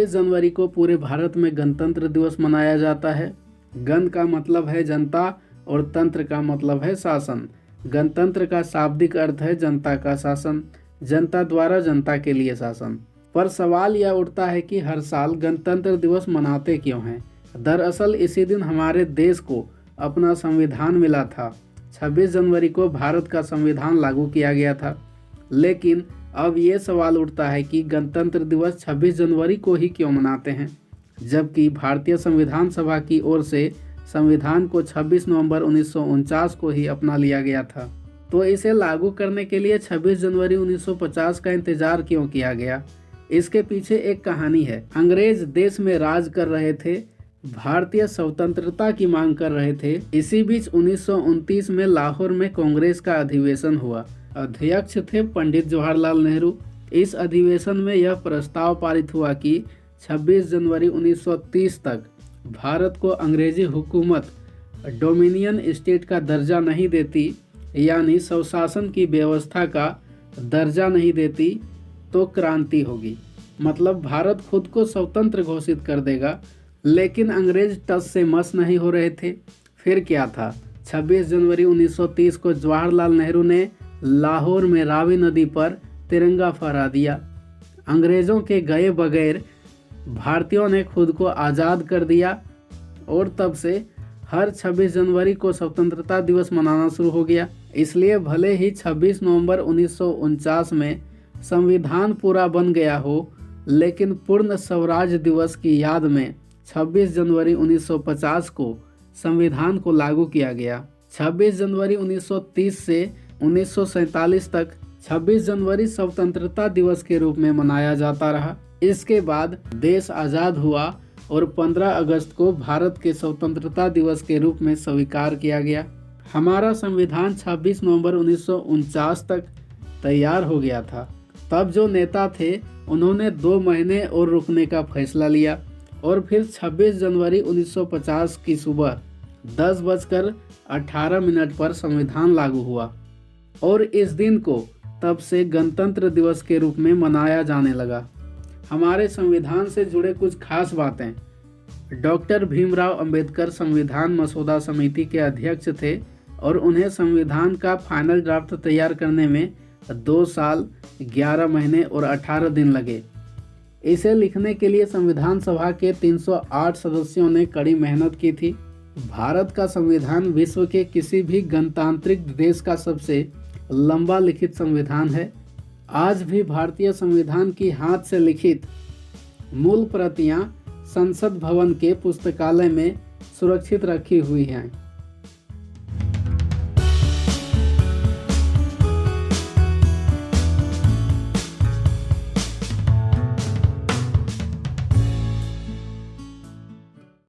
26 जनवरी को पूरे भारत में गणतंत्र दिवस मनाया जाता है। गण का मतलब है जनता और तंत्र का मतलब है शासन। गणतंत्र का शाब्दिक अर्थ है जनता का शासन, जनता द्वारा जनता के लिए शासन। पर सवाल यह उठता है कि हर साल गणतंत्र दिवस मनाते क्यों हैं? दरअसल इसी दिन हमारे देश को अपना संविधान मिला था। 26 जनवरी को भारत का संविधान लागू किया गया था। लेकिन अब ये सवाल उठता है कि गणतंत्र दिवस 26 जनवरी को ही क्यों मनाते हैं, जबकि भारतीय संविधान सभा की ओर से संविधान को 26 नवंबर 1949 को ही अपना लिया गया था। तो इसे लागू करने के लिए 26 जनवरी 1950 का इंतजार क्यों किया गया? इसके पीछे एक कहानी है। अंग्रेज देश में राज कर रहे थे, भारतीय स्वतंत्रता की मांग कर रहे थे। इसी बीच 1929 में लाहौर में कांग्रेस का अधिवेशन हुआ। अध्यक्ष थे पंडित जवाहरलाल नेहरू। इस अधिवेशन में यह प्रस्ताव पारित हुआ कि 26 जनवरी 1930 तक भारत को अंग्रेजी हुकूमत डोमिनियन स्टेट का दर्जा नहीं देती, यानी स्वशासन की व्यवस्था का दर्जा नहीं देती, तो क्रांति होगी। मतलब भारत खुद को स्वतंत्र घोषित कर देगा। लेकिन अंग्रेज टस से मस नहीं हो रहे थे। फिर क्या था? 26 जनवरी 1930 को जवाहरलाल नेहरू ने लाहौर में रावी नदी पर तिरंगा फहरा दिया। अंग्रेजों के गए बगैर भारतीयों ने खुद को आज़ाद कर दिया और तब से हर 26 जनवरी को स्वतंत्रता दिवस मनाना शुरू हो गया। इसलिए भले ही 26 नवंबर 1949 में संविधान पूरा बन गया हो, लेकिन पूर्ण स्वराज दिवस की याद में 26 जनवरी 1950 को संविधान को लागू किया गया। 26 जनवरी 1930 से 1947 तक 26 जनवरी स्वतंत्रता दिवस के रूप में मनाया जाता रहा। इसके बाद देश आज़ाद हुआ और 15 अगस्त को भारत के स्वतंत्रता दिवस के रूप में स्वीकार किया गया। हमारा संविधान 26 नवंबर 1949 तक तैयार हो गया था। तब जो नेता थे उन्होंने 2 महीने और रुकने का फैसला लिया और फिर 26 जनवरी 1950 की सुबह 10:18 पर संविधान लागू हुआ और इस दिन को तब से गणतंत्र दिवस के रूप में मनाया जाने लगा। हमारे संविधान से जुड़े कुछ खास बातें। डॉक्टर भीमराव अंबेडकर संविधान मसौदा समिति के अध्यक्ष थे और उन्हें संविधान का फाइनल ड्राफ्ट तैयार करने में 2 साल 11 महीने और 18 दिन लगे। इसे लिखने के लिए संविधान सभा के 308 सदस्यों ने कड़ी मेहनत की थी। भारत का संविधान विश्व के किसी भी गणतांत्रिक देश का सबसे लंबा लिखित संविधान है। आज भी भारतीय संविधान की हाथ से लिखित मूल प्रतियां संसद भवन के पुस्तकालय में सुरक्षित रखी हुई हैं।